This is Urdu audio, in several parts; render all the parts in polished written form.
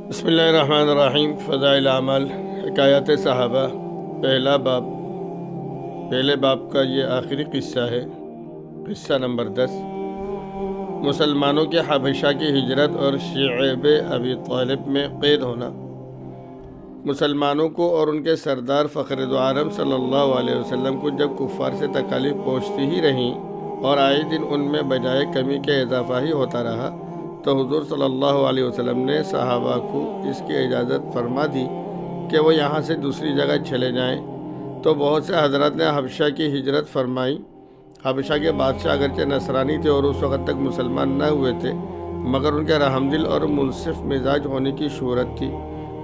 بسم اللہ الرحمن الرحیم۔ فضائل اعمال، حکایات صحابہ، پہلے باب کا یہ آخری قصہ ہے، قصہ نمبر 10۔ مسلمانوں کے حبشہ کی ہجرت اور شعیب ابی طالب میں قید ہونا۔ مسلمانوں کو اور ان کے سردار فخر دو عالم صلی اللہ علیہ وسلم کو جب کفار سے تکالیف پہنچتی ہی رہیں اور آئے دن ان میں بجائے کمی کے اضافہ ہی ہوتا رہا، تو حضور صلی اللہ علیہ وسلم نے صحابہ کو اس کی اجازت فرما دی کہ وہ یہاں سے دوسری جگہ چلے جائیں، تو بہت سے حضرات نے حبشہ کی ہجرت فرمائی۔ حبشہ کے بادشاہ اگرچہ نصرانی تھے اور اس وقت تک مسلمان نہ ہوئے تھے، مگر ان کے رحم دل اور منصف مزاج ہونے کی شہرت تھی۔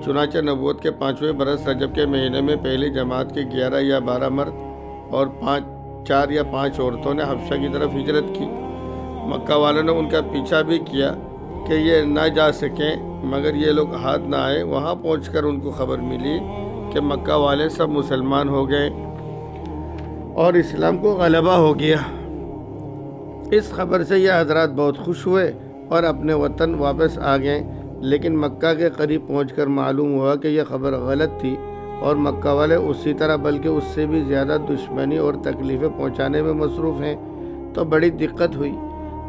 چنانچہ نبوت کے 5ویں برس رجب کے مہینے میں پہلی جماعت کے 11 یا 12 مرد اور 4 یا 5 عورتوں نے حبشہ کی طرف ہجرت کی۔ مکہ والوں نے ان کا پیچھا بھی کیا کہ یہ نہ جا سکیں، مگر یہ لوگ ہاتھ نہ آئے۔ وہاں پہنچ کر ان کو خبر ملی کہ مکہ والے سب مسلمان ہو گئے اور اسلام کو غلبہ ہو گیا۔ اس خبر سے یہ حضرات بہت خوش ہوئے اور اپنے وطن واپس آ گئے، لیکن مکہ کے قریب پہنچ کر معلوم ہوا کہ یہ خبر غلط تھی اور مکہ والے اسی طرح بلکہ اس سے بھی زیادہ دشمنی اور تکلیفیں پہنچانے میں مصروف ہیں، تو بڑی دقت ہوئی۔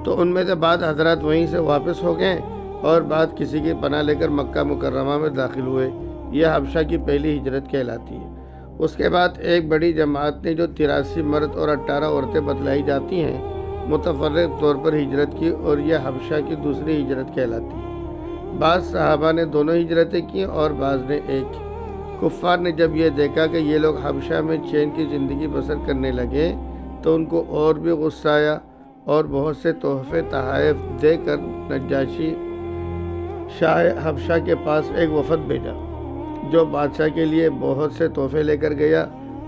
تو ان میں سے بعض حضرات وہیں سے واپس ہو گئے اور بعض کسی کی پناہ لے کر مکہ مکرمہ میں داخل ہوئے۔ یہ حبشہ کی پہلی ہجرت کہلاتی ہے۔ اس کے بعد ایک بڑی جماعت نے، جو 83 مرد اور 18 عورتیں بتلائی جاتی ہیں، متفرق طور پر ہجرت کی اور یہ حبشہ کی دوسری ہجرت کہلاتی ہے۔ بعض صحابہ نے دونوں ہجرتیں کی اور بعض نے ایک۔ کفار نے جب یہ دیکھا کہ یہ لوگ حبشہ میں چین کی زندگی بسر کرنے لگے تو ان کو اور بھی غصہ آیا اور بہت سے تحفے تحائف دے کر نجاشی شاہ حبشہ کے پاس ایک وفد بھیجا، جو بادشاہ کے لیے بہت سے تحفے لے کر گیا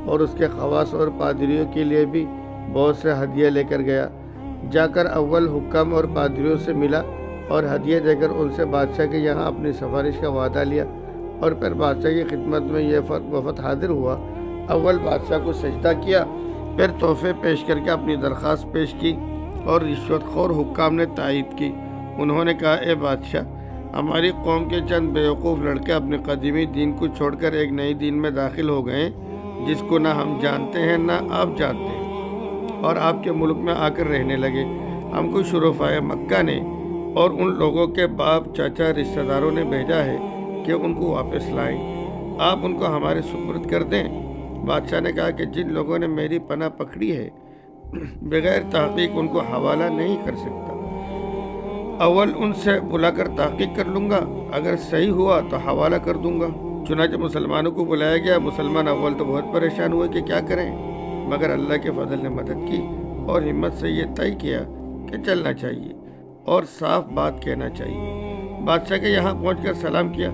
اور اس کے خواص اور پادریوں کے لیے بھی بہت سے ہدیے لے کر گیا۔ جا کر اول حکام اور پادریوں سے ملا اور ہدیے دے کر ان سے بادشاہ کے یہاں اپنی سفارش کا وعدہ لیا، اور پھر بادشاہ کی خدمت میں یہ وفد حاضر ہوا۔ اول بادشاہ کو سجدہ کیا، پھر تحفے پیش کر کے اپنی درخواست پیش کی اور رشوت خور حکام نے تائید کی۔ انہوں نے کہا، اے بادشاہ، ہماری قوم کے چند بیوقوف لڑکے اپنے قدیمی دین کو چھوڑ کر ایک نئی دین میں داخل ہو گئے، جس کو نہ ہم جانتے ہیں نہ آپ جانتے ہیں، اور آپ کے ملک میں آ کر رہنے لگے۔ ہم کو شرفائے مکہ نے اور ان لوگوں کے باپ چاچا رشتہ داروں نے بھیجا ہے کہ ان کو واپس لائیں، آپ ان کو ہمارے سپرد کر دیں۔ بادشاہ نے کہا کہ جن لوگوں نے میری پناہ پکڑی ہے، بغیر تحقیق ان کو حوالہ نہیں کر سکتا۔ اول ان سے بلا کر تحقیق کر لوں گا، اگر صحیح ہوا تو حوالہ کر دوں گا۔ چنانچہ مسلمانوں کو بلایا گیا۔ مسلمان اول تو بہت پریشان ہوئے کہ کیا کریں، مگر اللہ کے فضل نے مدد کی اور ہمت سے یہ طے کیا کہ چلنا چاہیے اور صاف بات کہنا چاہیے۔ بادشاہ کے یہاں پہنچ کر سلام کیا۔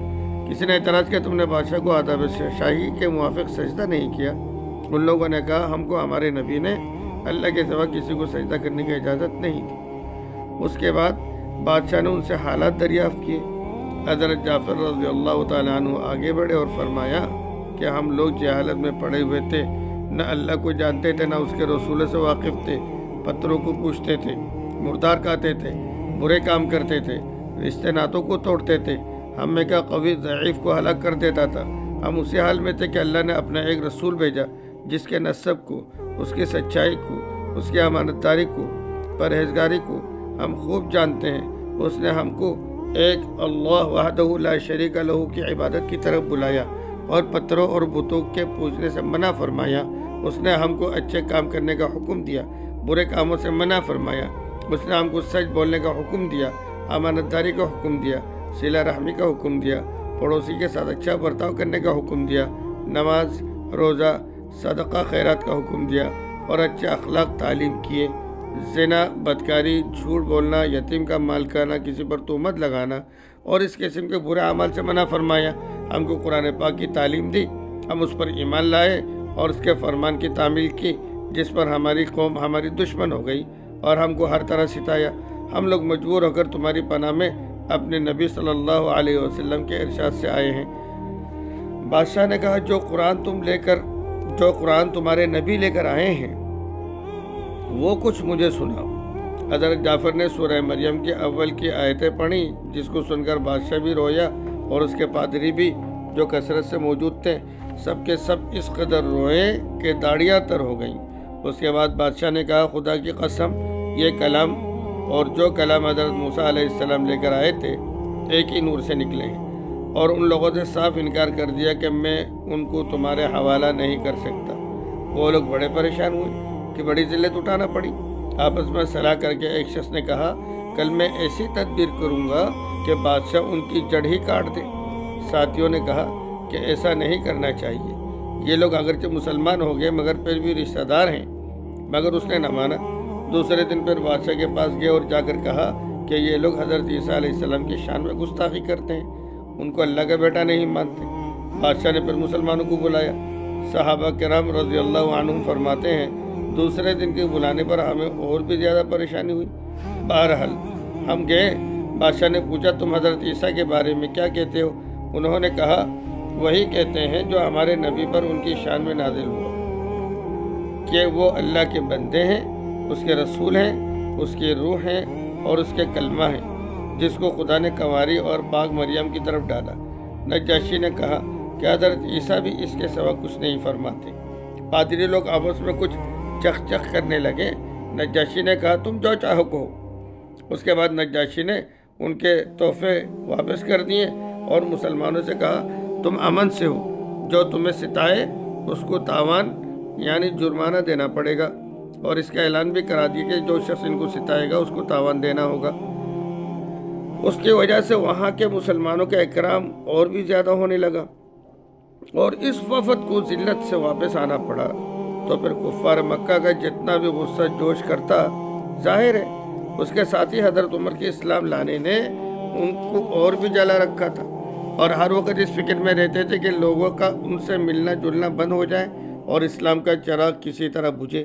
کسی نے اعتراض کیا، تم نے بادشاہ کو آداب شاہی کے موافق سجدہ نہیں کیا۔ ان لوگوں نے کہا، ہم کو ہمارے نبی نے اللہ کے سوا کسی کو سجدہ کرنے کی اجازت نہیں تھی۔ اس کے بعد بادشاہ نے ان سے حالات دریافت کیے۔ حضرت جعفر رضی اللہ تعالیٰ عنہ آگے بڑھے اور فرمایا کہ ہم لوگ جہالت میں پڑے ہوئے تھے، نہ اللہ کو جانتے تھے نہ اس کے رسول سے واقف تھے، پتھروں کو پوجتے تھے، مردار کھاتے تھے، برے کام کرتے تھے، رشتے ناتوں کو توڑتے تھے، ہم میں کا قوی ضعیف کو ہلاک کر دیتا تھا۔ ہم اسی حال میں تھے کہ اللہ نے اپنا ایک رسول بھیجا، جس کے نسب کو، اس کی سچائی کو، اس کی امانت داری کو، پرہیزگاری کو ہم خوب جانتے ہیں۔ اس نے ہم کو ایک اللہ وحدہ لا شریک لہ کی عبادت کی طرف بلایا اور پتھروں اور بتوں کے پوجنے سے منع فرمایا۔ اس نے ہم کو اچھے کام کرنے کا حکم دیا، برے کاموں سے منع فرمایا۔ اس نے ہم کو سچ بولنے کا حکم دیا، امانت داری کا حکم دیا، صلہ رحمی کا حکم دیا، پڑوسی کے ساتھ اچھا برتاؤ کرنے کا حکم دیا، نماز، روزہ، صدقہ خیرات کا حکم دیا اور اچھے اخلاق تعلیم کیے۔ زنا، بدکاری، جھوٹ بولنا، یتیم کا مال کھانا، کسی پر تہمت لگانا اور اس قسم کے برے اعمال سے منع فرمایا۔ ہم کو قرآن پاک کی تعلیم دی، ہم اس پر ایمان لائے اور اس کے فرمان کی تعمیل کی، جس پر ہماری قوم ہماری دشمن ہو گئی اور ہم کو ہر طرح ستایا۔ ہم لوگ مجبور ہو کر تمہاری پناہ میں اپنے نبی صلی اللہ علیہ وسلم کے ارشاد سے آئے ہیں۔ بادشاہ نے کہا، جو قرآن تمہارے نبی لے کر آئے ہیں وہ کچھ مجھے سناؤ۔ حضرت جعفر نے سورہ مریم کی اول کی آیتیں پڑھی، جس کو سن کر بادشاہ بھی رویا اور اس کے پادری بھی جو کثرت سے موجود تھے، سب کے سب اس قدر روئے کہ داڑیاں تر ہو گئیں۔ اس کے بعد بادشاہ نے کہا، خدا کی قسم، یہ کلام اور جو کلام حضرت موسیٰ علیہ السلام لے کر آئے تھے ایک ہی نور سے نکلے ہیں، اور ان لوگوں سے صاف انکار کر دیا کہ میں ان کو تمہارے حوالہ نہیں کر سکتا۔ وہ لوگ بڑے پریشان ہوئے کہ بڑی ذلت اٹھانا پڑی۔ آپس میں صلاح کر کے ایک شخص نے کہا، کل میں ایسی تدبیر کروں گا کہ بادشاہ ان کی جڑ ہی کاٹ دے۔ ساتھیوں نے کہا کہ ایسا نہیں کرنا چاہیے، یہ لوگ اگرچہ مسلمان ہو گئے مگر پھر بھی رشتہ دار ہیں، مگر اس نے نہ مانا۔ دوسرے دن پھر بادشاہ کے پاس گئے اور جا کر کہا کہ یہ لوگ حضرت عیسیٰ علیہ السلام کی شان میں گستاخی کرتے ہیں، ان کو اللہ کا بیٹا نہیں مانتے۔ بادشاہ نے پھر مسلمانوں کو بلایا۔ صحابہ کرام رضی اللہ عنہم فرماتے ہیں، دوسرے دن کے بلانے پر ہمیں اور بھی زیادہ پریشانی ہوئی۔ بہرحال ہم گئے، بادشاہ نے پوچھا، تم حضرت عیسیٰ کے بارے میں کیا کہتے ہو؟ انہوں نے کہا، وہی کہتے ہیں جو ہمارے نبی پر ان کی شان میں نازل ہوا، کہ وہ اللہ کے بندے ہیں، اس کے رسول ہیں، اس کی روح ہیں اور اس کے کلمہ ہیں، جس کو خدا نے کنواری اور پاک مریم کی طرف ڈالا۔ نجاشی نے کہا کہ حضرت عیسیٰ بھی اس کے سوا کچھ نہیں فرماتے۔ پادری لوگ آپس میں کچھ چخ چخ کرنے لگے۔ نجاشی نے کہا، تم جو چاہو کہو۔ اس کے بعد نجاشی نے ان کے تحفے واپس کر دیے اور مسلمانوں سے کہا، تم امن سے ہو، جو تمہیں ستائے اس کو تاوان یعنی جرمانہ دینا پڑے گا، اور اس کا اعلان بھی کرا دیا کہ جو شخص ان کو ستائے گا اس کو تاوان دینا ہوگا۔ اس کی وجہ سے وہاں کے مسلمانوں کا اکرام اور بھی زیادہ ہونے لگا، اور اس وفد کو ذلت سے واپس آنا پڑا۔ تو پھر کفار مکہ کا جتنا بھی غصہ جوش کرتا، ظاہر ہے اس کے ساتھی حضرت عمر کے اسلام لانے نے ان کو اور بھی جلا رکھا تھا، اور ہر وقت اس فکر میں رہتے تھے کہ لوگوں کا ان سے ملنا جلنا بند ہو جائے اور اسلام کا چراغ کسی طرح بجھے۔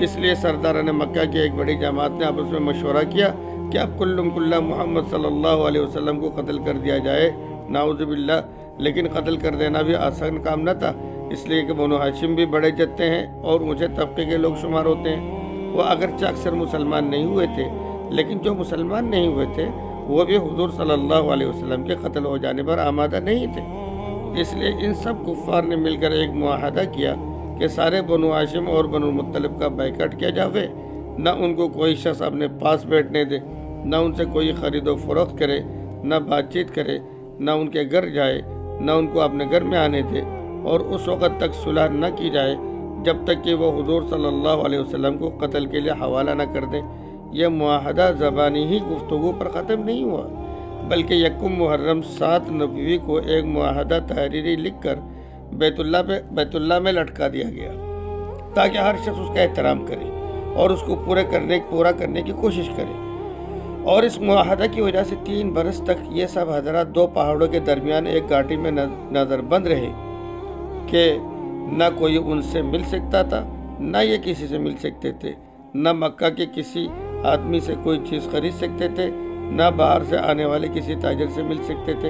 اس لیے سرداران مکہ کی ایک بڑی جماعت نے آپس میں مشورہ کیا کہ اب کلہ محمد صلی اللہ علیہ وسلم کو قتل کر دیا جائے، نعوذ باللہ۔ لیکن قتل کر دینا بھی آسان کام نہ تھا، اس لیے کہ بنو ہاشم بھی بڑے جتے ہیں اور اونچے طبقے کے لوگ شمار ہوتے ہیں۔ وہ اگرچہ اکثر مسلمان نہیں ہوئے تھے، لیکن جو مسلمان نہیں ہوئے تھے وہ بھی حضور صلی اللہ علیہ وسلم کے قتل ہو جانے پر آمادہ نہیں تھے۔ اس لیے ان سب کفار نے مل کر ایک معاہدہ کیا کہ سارے بنو ہاشم اور بنو مطلب کا بائیکاٹ کیا جاوے، نہ ان کو کوئی شخص اپنے پاس بیٹھنے دے، نہ ان سے کوئی خرید و فروخت کرے، نہ بات چیت کرے، نہ ان کے گھر جائے، نہ ان کو اپنے گھر میں آنے دے، اور اس وقت تک صلح نہ کی جائے جب تک کہ وہ حضور صلی اللہ علیہ وسلم کو قتل کے لیے حوالہ نہ کر دیں۔ یہ معاہدہ زبانی ہی گفتگو پر ختم نہیں ہوا، بلکہ یکم محرم 7 نبوی کو ایک معاہدہ تحریری لکھ کر بیت اللہ میں لٹکا دیا گیا، تاکہ ہر شخص اس کا احترام کرے اور اس کو پورا کرنے کی کوشش کرے۔ اور اس معاہدہ کی وجہ سے 3 برس تک یہ سب حضرات 2 پہاڑوں کے درمیان ایک گھاٹی میں نظر بند رہے کہ نہ کوئی ان سے مل سکتا تھا، نہ یہ کسی سے مل سکتے تھے، نہ مکہ کے کسی آدمی سے کوئی چیز خرید سکتے تھے، نہ باہر سے آنے والے کسی تاجر سے مل سکتے تھے۔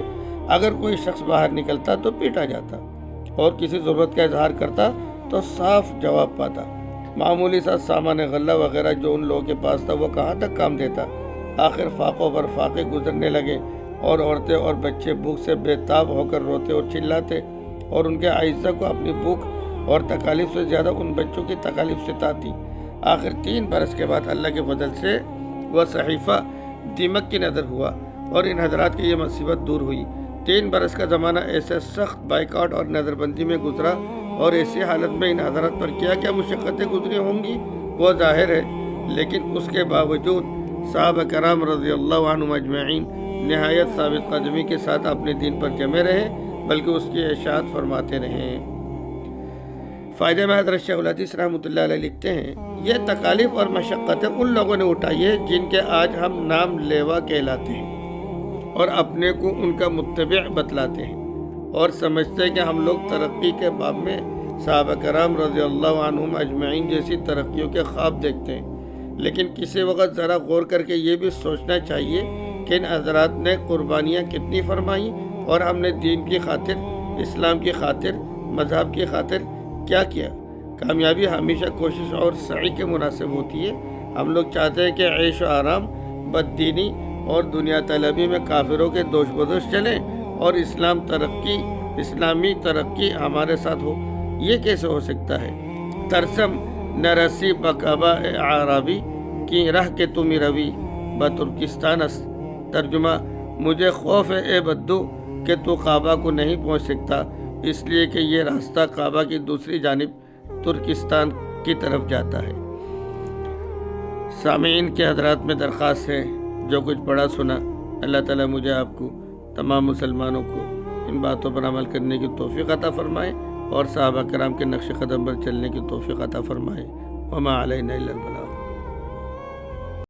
اگر کوئی شخص باہر نکلتا تو پیٹا جاتا، اور کسی ضرورت کا اظہار کرتا تو صاف جواب پاتا۔ معمولی سا سامان غلہ وغیرہ جو ان لوگوں کے پاس تھا وہ کہاں تک کام دیتا۔ آخر فاقوں پر فاقے گزرنے لگے، اور عورتیں اور بچے بھوک سے بے تاب ہو کر روتے اور چلاتے، اور ان کے اعزہ کو اپنی بھوک اور تکالیف سے زیادہ ان بچوں کی تکالیف ستاتی۔ آخر 3 برس کے بعد اللہ کے فضل سے وہ صحیفہ دیمک کی نظر ہوا، اور ان حضرات کی یہ مصیبت دور ہوئی۔ 3 برس کا زمانہ ایسے سخت بائیکاٹ اور نظر بندی میں گزرا، اور ایسی حالت میں ان حضرات پر کیا مشقتیں گزری ہوں گی وہ ظاہر ہے، لیکن اس کے باوجود صحابہ کرام رضی اللہ عنہم اجمعین نہایت ثابت قدمی کے ساتھ اپنے دین پر جمے رہے، بلکہ اس کی اشاعت فرماتے رہے۔ فائدے میں حضرت شیخ الحدیث رحمۃ اللہ علیہ لکھتے ہیں، یہ تکالیف اور مشقتیں ان لوگوں نے اٹھائی ہے جن کے آج ہم نام لیوا کہلاتے ہیں، اور اپنے کو ان کا متبع بتلاتے ہیں، اور سمجھتے ہیں کہ ہم لوگ ترقی کے باب میں صحابہ کرام رضی اللہ عنہم اجمعین جیسی ترقیوں کے خواب دیکھتے ہیں۔ لیکن کسی وقت ذرا غور کر کے یہ بھی سوچنا چاہیے کہ ان حضرات نے قربانیاں کتنی فرمائیں، اور ہم نے دین کی خاطر، اسلام کی خاطر، مذہب کی خاطر کیا کیا۔ کامیابی ہمیشہ کوشش اور سعی کے مناسب ہوتی ہے۔ ہم لوگ چاہتے ہیں کہ عیش و آرام، بد دینی اور دنیا طلبی میں کافروں کے دوش بدوش چلیں، اور اسلامی ترقی ہمارے ساتھ ہو، یہ کیسے ہو سکتا ہے؟ ترسم نرسی بکعبہ عربی کی راہ کے تم روی بترکستان است۔ ترجمہ: مجھے خوف ہے اے بدو کہ تو کعبہ کو نہیں پہنچ سکتا، اس لیے کہ یہ راستہ کعبہ کی دوسری جانب ترکستان کی طرف جاتا ہے۔ سامعین کے حضرات میں درخواست ہے، جو کچھ پڑھا سنا اللہ تعالیٰ مجھے آپ کو تمام مسلمانوں کو ان باتوں پر عمل کرنے کی توفیق عطا فرمائے اور صحابہ کرام کے نقش قدم پر چلنے کی توفیق عطا فرمائے۔ وما علینا الا البلاغ۔